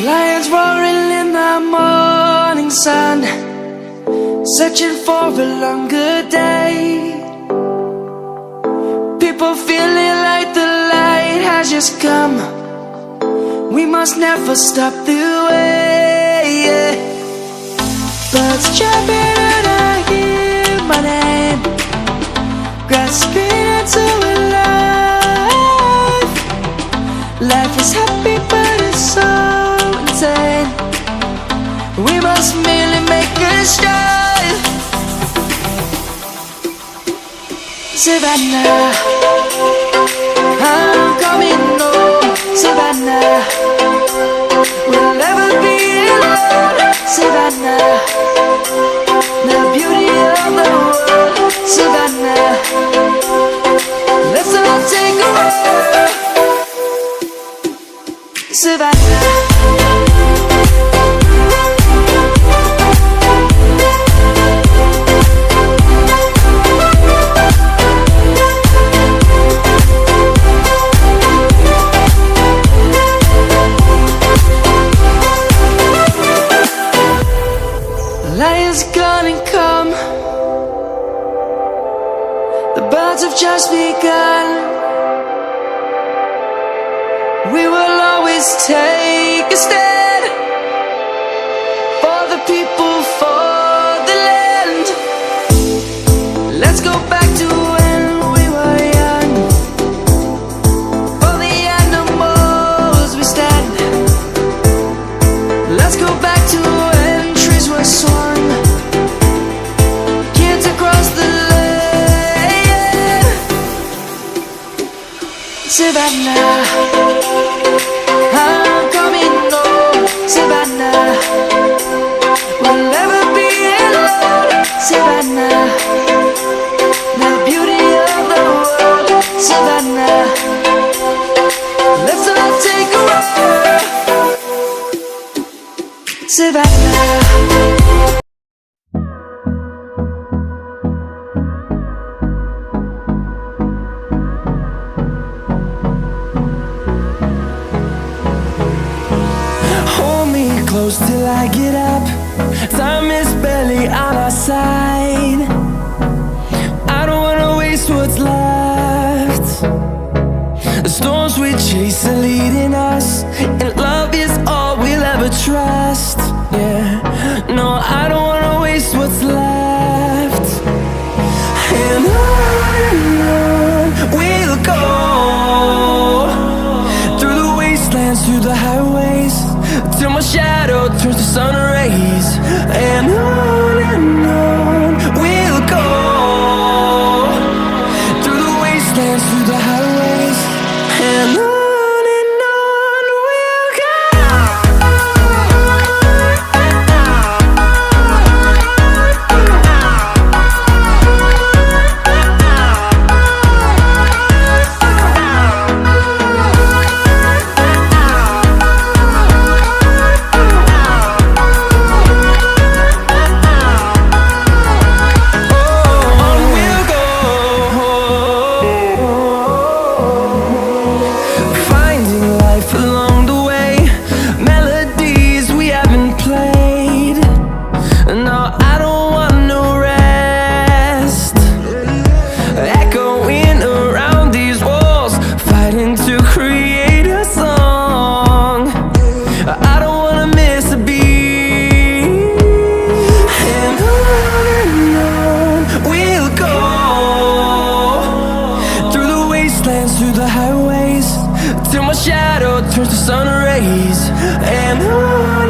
Lions roaring in the morning sun, searching for a longer day. People feeling like the light has just come. We must never stop the way. Birds chirping and I hear my name, grasping into a life. Life is happy but it's so insane. We must merely make a start. Savannah, I'm coming home. Savannah, we'll never be alone. Savannah, the beauty of the world. Savannah, let's all take a walk. Savannah. Lion's gonna come. The birds have just begun. We will always take a stand for the people, for the land. Let's go back to when we were young. For the animals we stand. Let's go back to when trees were swung, kids across the land. Savannah, I'm coming home. Savannah, we'll never be alone. Savannah, the beauty of the world. Savannah, let's all take a walk. Savannah. Close till I get up. Time is barely on our side. I don't wanna waste what's left. The storms we chase are leading us, and love is all we'll ever trust. Yeah, no, I don't wanna waste what's left. And on we'll go, through the wastelands, through the highways, till my shadow turns to sun rays. And on we'll go, through the wastelands, through the highways. And on we'll go. Through the highways, till my shadow turns to sun rays. And on